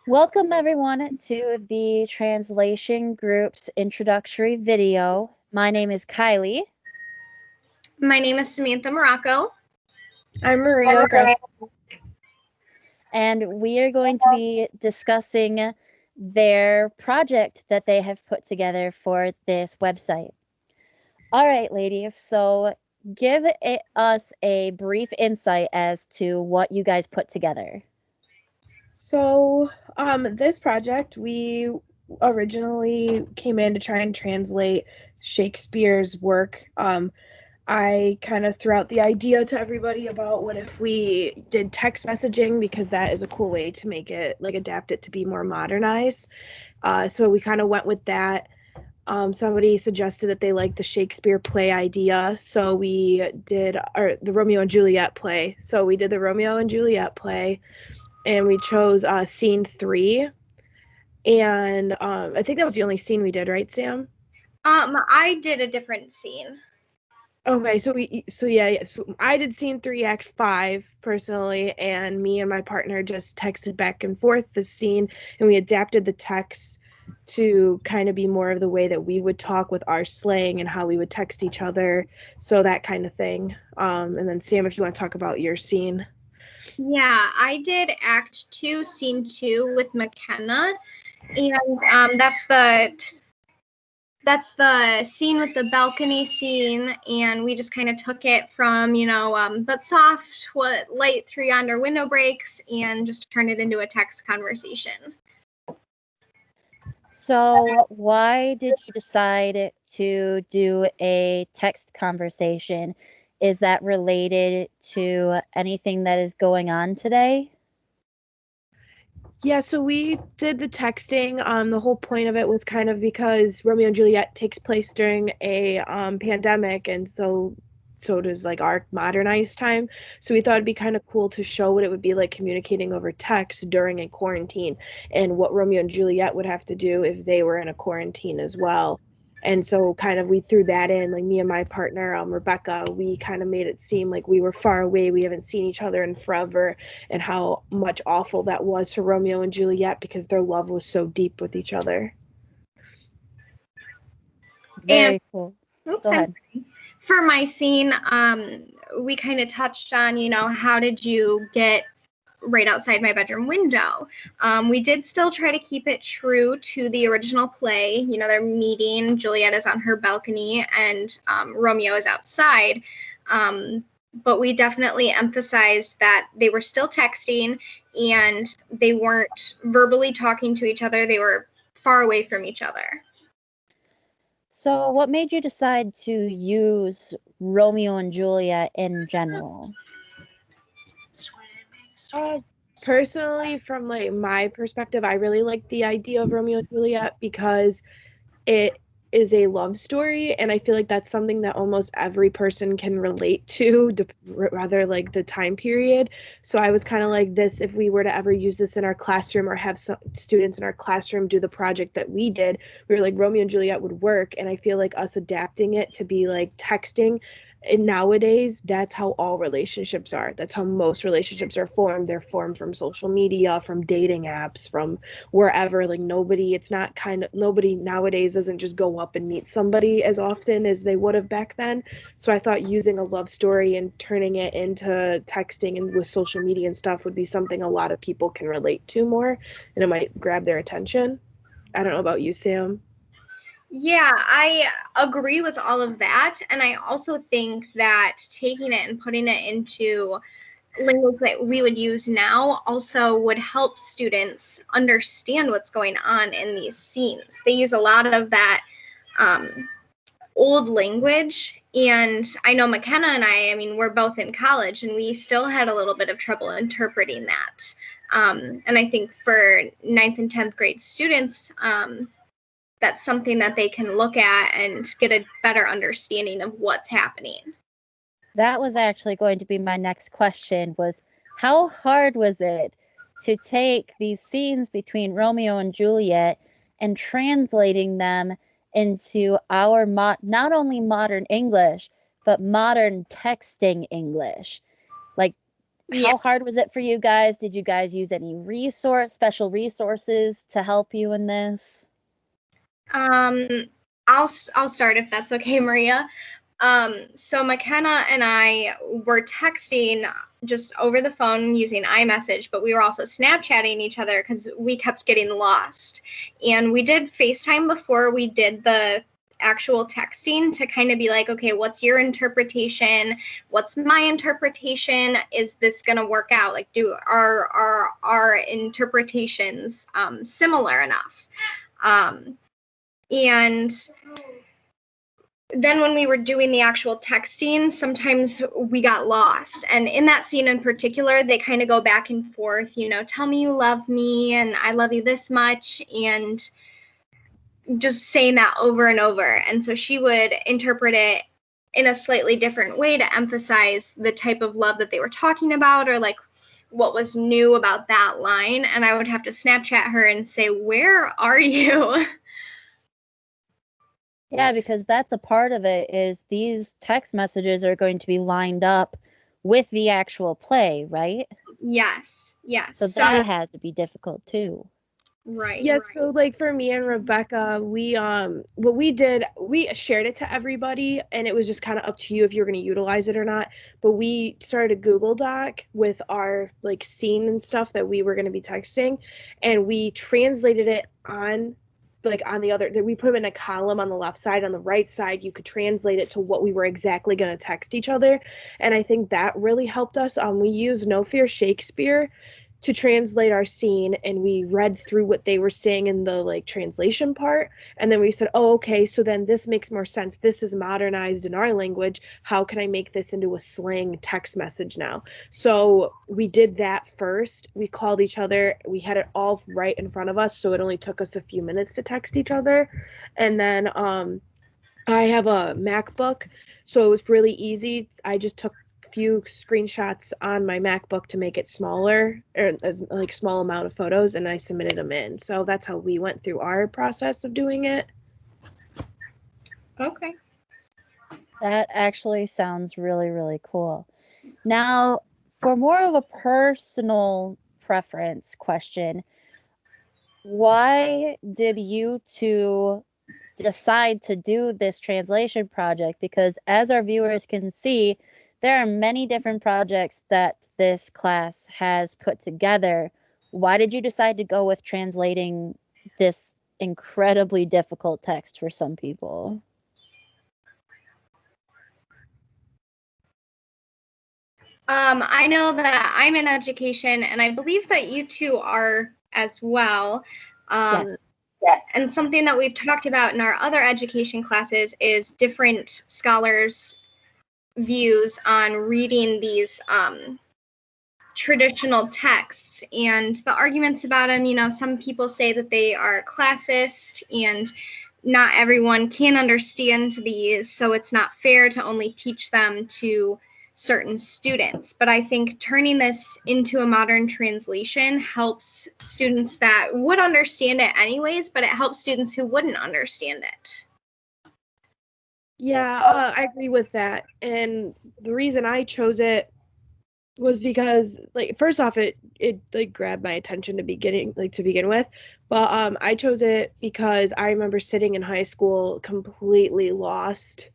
Welcome everyone to the translation group's introductory video. My name is Kylie. My name is Samantha Morocco. I'm Maria Gress. And we are going to be discussing their project that they have put together for this website. All right, ladies, so give us a brief insight as to what you guys put together. So, this project, we originally came in to try and translate Shakespeare's work. I kind of threw out the idea to everybody about what if we did text messaging, because that is a cool way to make it, like, adapt it to be more modernized. So we kind of went with that. Somebody suggested that they liked the Shakespeare play idea, so we did the Romeo and Juliet play. So we did the Romeo and Juliet play, and we chose scene 3. And I think that was the only scene we did, right, Sam? I did a different scene. Okay, so I did scene 3, act 5 personally, and me and my partner just texted back and forth the scene, and we adapted the text to kind of be more of the way that we would talk with our slang and how we would text each other, so that kind of thing. And then Sam, if you want to talk about your scene. Yeah, I did act 2, scene 2 with McKenna, and that's the scene with the balcony scene, and we just kind of took it from, but soft, what light through yonder window breaks, and just turned it into a text conversation. So why did you decide to do a text conversation? Is that related to anything that is going on today? Yeah, so we did the texting. The whole point of it was kind of because Romeo and Juliet takes place during a pandemic, and so does like our modernized time. So we thought it'd be kind of cool to show what it would be like communicating over text during a quarantine, and what Romeo and Juliet would have to do if they were in a quarantine as well. And so kind of we threw that in, like me and my partner, Rebecca, we kind of made it seem like we were far away. We haven't seen each other in forever, and how much awful that was for Romeo and Juliet because their love was so deep with each other. Very cool. Oops, I'm sorry. For my scene, we kind of touched on, how did you get right outside my bedroom window? We did still try to keep it true to the original play. They're meeting, Juliet is on her balcony, and Romeo is outside. But we definitely emphasized that they were still texting, and they weren't verbally talking to each other. They were far away from each other. So what made you decide to use Romeo and Juliet in general? Personally, from like my perspective, I really like the idea of Romeo and Juliet because it is a love story, and I feel like that's something that almost every person can relate to, rather like the time period. So I was kind of like, this, if we were to ever use this in our classroom or have some students in our classroom do the project that we did, we were like, Romeo and Juliet would work. And I feel like us adapting it to be like texting, and nowadays that's how all relationships are. That's how most relationships are formed. They're formed from social media, from dating apps, from wherever. Like nobody nowadays doesn't just go up and meet somebody as often as they would have back then. So I thought using a love story and turning it into texting and with social media and stuff would be something a lot of people can relate to more, and it might grab their attention. I don't know about you, Sam. Yeah, I agree with all of that. And I also think that taking it and putting it into language that we would use now also would help students understand what's going on in these scenes. They use a lot of that old language. And I know McKenna and I mean, we're both in college, and we still had a little bit of trouble interpreting that. And I think for 9th and 10th grade students, that's something that they can look at and get a better understanding of what's happening. That was actually going to be my next question, was how hard was it to take these scenes between Romeo and Juliet and translating them into our not only modern English, but modern texting English? Like, Yeah. How hard was it for you guys? Did you guys use any special resources to help you in this? I'll start if that's okay, Maria. So McKenna and I were texting just over the phone using iMessage, but we were also Snapchatting each other because we kept getting lost. And we did FaceTime before we did the actual texting to kind of be like, okay, what's your interpretation? What's my interpretation? Is this gonna work out? Like, our interpretations similar enough? And then when we were doing the actual texting, sometimes we got lost. And in that scene in particular, they kind of go back and forth, tell me you love me and I love you this much, and just saying that over and over. And so she would interpret it in a slightly different way to emphasize the type of love that they were talking about, or like what was new about that line. And I would have to Snapchat her and say, where are you? Yeah, because that's a part of it, is these text messages are going to be lined up with the actual play, right? Yes. So that had to be difficult too. Right. Yes, so like for me and Rebecca, we what we did, we shared it to everybody, and it was just kind of up to you if you were going to utilize it or not. But we started a Google Doc with our like scene and stuff that we were going to be texting, and we translated it on the other, we put them in a column on the left side. On the right side, you could translate it to what we were exactly going to text each other, and I think that really helped us. We used No Fear Shakespeare to translate our scene, and we read through what they were saying in the like translation part, and then we said, oh, okay, so then this makes more sense, this is modernized in our language, how can I make this into a slang text message now? So we did that first. We called each other, we had it all right in front of us, so it only took us a few minutes to text each other. And then I have a MacBook, so it was really easy. I just took few screenshots on my MacBook to make it smaller, or as like small amount of photos, and I submitted them in. So that's how we went through our process of doing it. Okay. That actually sounds really, really cool. Now, for more of a personal preference question, why did you two decide to do this translation project? Because as our viewers can see, there are many different projects that this class has put together. Why did you decide to go with translating this incredibly difficult text for some people? I know that I'm in education, and I believe that you two are as well. Yes. And something that we've talked about in our other education classes is different scholars' views on reading these traditional texts and the arguments about them. Some people say that they are classist and not everyone can understand these, so it's not fair to only teach them to certain students. But I think turning this into a modern translation helps students that would understand it anyways, but it helps students who wouldn't understand it. Yeah, I agree with that. And the reason I chose it was because, like, first off, it like grabbed my attention to begin with. But I chose it because I remember sitting in high school completely lost,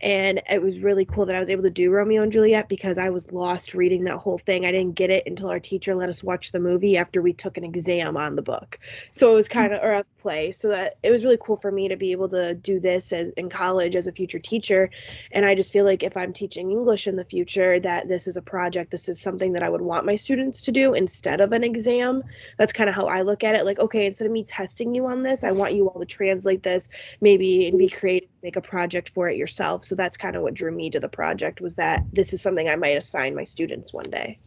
and it was really cool that I was able to do Romeo and Juliet because I was lost reading that whole thing. I didn't get it until our teacher let us watch the movie after we took an exam on the book. So it was kind of, or a play. So that it was really cool for me to be able to do this as in college as a future teacher. And I just feel like if I'm teaching English in the future, that this is a project, this is something that I would want my students to do instead of an exam. That's kind of how I look at it. Like, okay, instead of me testing you on this, I want you all to translate this maybe and be creative, make a project for it yourself. So that's kind of what drew me to the project, was that this is something I might assign my students one day.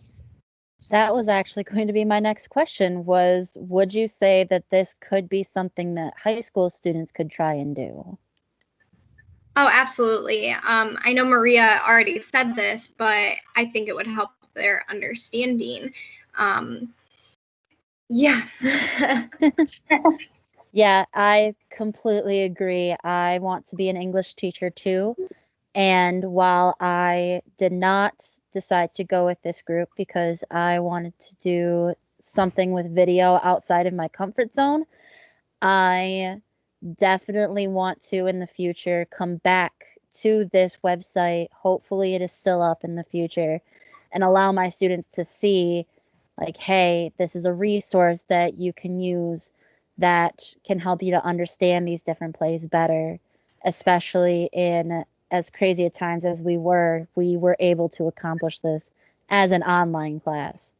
That was actually going to be my next question, was would you say that this could be something that high school students could try and do? Oh, absolutely. I know Maria already said this, but I think it would help their understanding. Yeah. Yeah, I completely agree. I want to be an English teacher too. And while I did not decide to go with this group because I wanted to do something with video outside of my comfort zone, I definitely want to in the future come back to this website. Hopefully, it is still up in the future and allow my students to see, like, hey, this is a resource that you can use that can help you to understand these different plays better, especially in as crazy a times as we were able to accomplish this as an online class.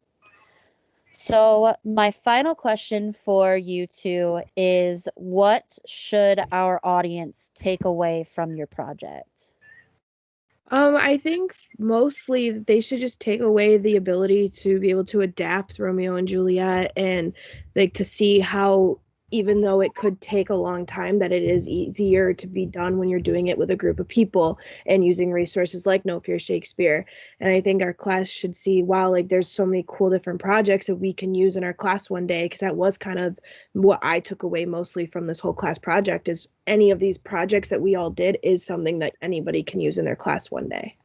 So, my final question for you two is, what should our audience take away from your project? I think mostly they should just take away the ability to be able to adapt Romeo and Juliet, and like to see how, even though it could take a long time, that it is easier to be done when you're doing it with a group of people and using resources like No Fear Shakespeare. And I think our class should see, wow, like there's so many cool different projects that we can use in our class one day, because that was kind of what I took away mostly from this whole class project, is any of these projects that we all did is something that anybody can use in their class one day.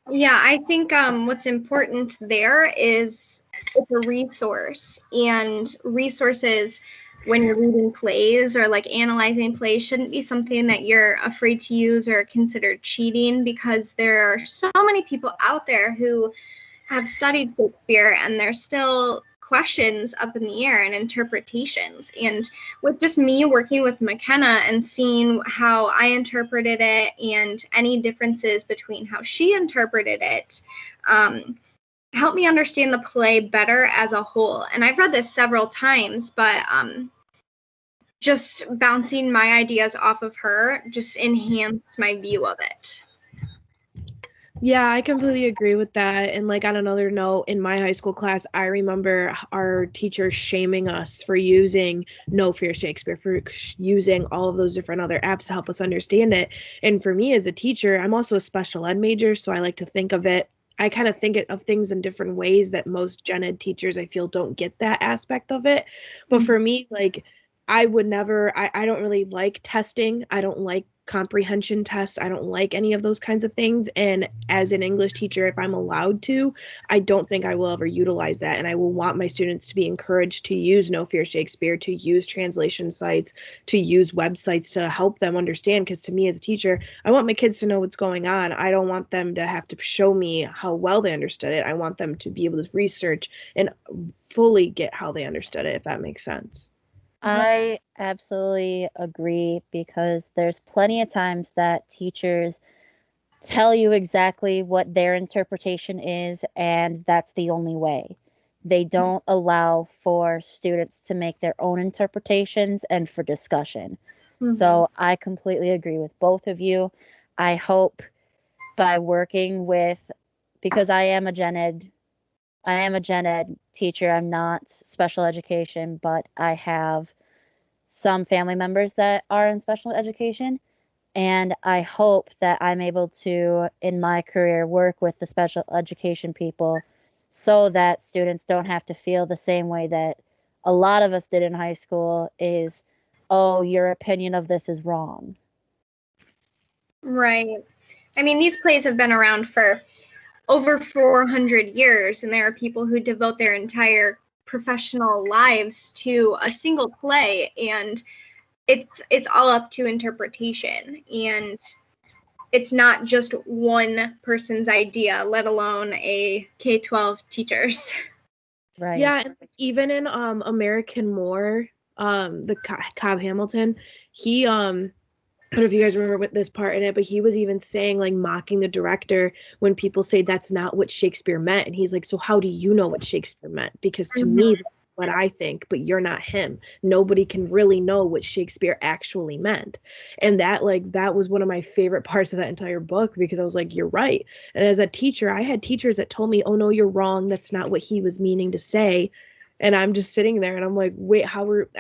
Yeah, I think what's important there is it's a resource, and resources when you're reading plays or like analyzing plays shouldn't be something that you're afraid to use or consider cheating, because there are so many people out there who have studied Shakespeare and there's still questions up in the air and interpretations. And with just me working with McKenna and seeing how I interpreted it and any differences between how she interpreted it, helped me understand the play better as a whole. And I've read this several times, but just bouncing my ideas off of her just enhanced my view of it. Yeah, I completely agree with that. And like on another note, in my high school class, I remember our teacher shaming us for using No Fear Shakespeare, for using all of those different other apps to help us understand it. And for me as a teacher, I'm also a special ed major, so I like to think of it. I kind of think of things in different ways that most gen ed teachers, I feel, don't get that aspect of it. But for me, like, I would never, I don't really like testing. I don't like comprehension tests. I don't like any of those kinds of things. And as an English teacher, if I'm allowed to, I don't think I will ever utilize that. And I will want my students to be encouraged to use No Fear Shakespeare, to use translation sites, to use websites to help them understand. Because to me as a teacher, I want my kids to know what's going on. I don't want them to have to show me how well they understood it. I want them to be able to research and fully get how they understood it, if that makes sense. I absolutely agree, because there's plenty of times that teachers tell you exactly what their interpretation is, and that's the only way. They don't allow for students to make their own interpretations and for discussion. So I completely agree with both of you. I hope by working with, because I am a gen ed teacher. I'm not special education, but I have some family members that are in special education. And I hope that I'm able to, in my career, work with the special education people so that students don't have to feel the same way that a lot of us did in high school is, oh, your opinion of this is wrong. Right. I mean, these plays have been around for over 400 years, and there are people who devote their entire professional lives to a single play, and it's all up to interpretation, and it's not just one person's idea, let alone a K-12 teacher's. Right. Yeah, and even in American More, the Cobb Hamilton, he I don't know if you guys remember what this part in it, but he was even saying, like, mocking the director when people say that's not what Shakespeare meant. And he's like, so how do you know what Shakespeare meant? Because to me, that's what I think, but you're not him. Nobody can really know what Shakespeare actually meant. And that, like, that was one of my favorite parts of that entire book, because I was like, you're right. And as a teacher, I had teachers that told me, oh, no, you're wrong. That's not what he was meaning to say. And I'm just sitting there and I'm like, wait,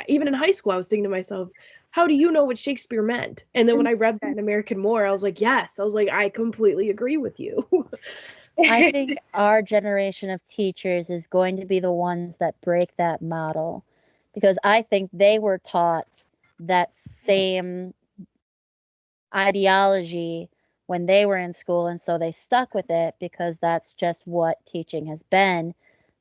even in high school, I was thinking to myself, how do you know what Shakespeare meant? And then when I read that in American More, I was like, yes. I was like, I completely agree with you. I think our generation of teachers is going to be the ones that break that model, because I think they were taught that same ideology when they were in school, and so they stuck with it because that's just what teaching has been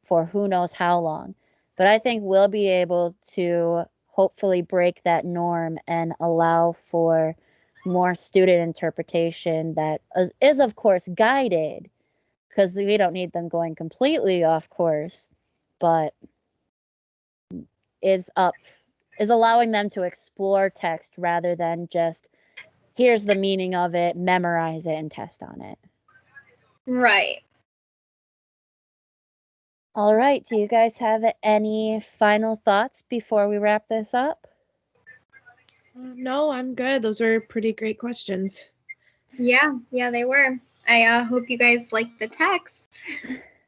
for who knows how long. But I think we'll be able to hopefully break that norm and allow for more student interpretation that is of course guided, because we don't need them going completely off course, but is allowing them to explore text rather than just here's the meaning of it, memorize it, and test on it. Right. All right, do you guys have any final thoughts before we wrap this up? No, I'm good. Those were pretty great questions. Yeah, they were. I hope you guys like the text.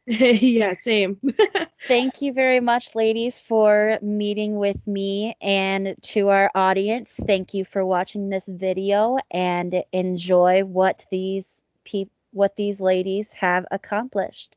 Yeah, same. Thank you very much, ladies, for meeting with me, and to our audience, thank you for watching this video, and enjoy what these ladies have accomplished.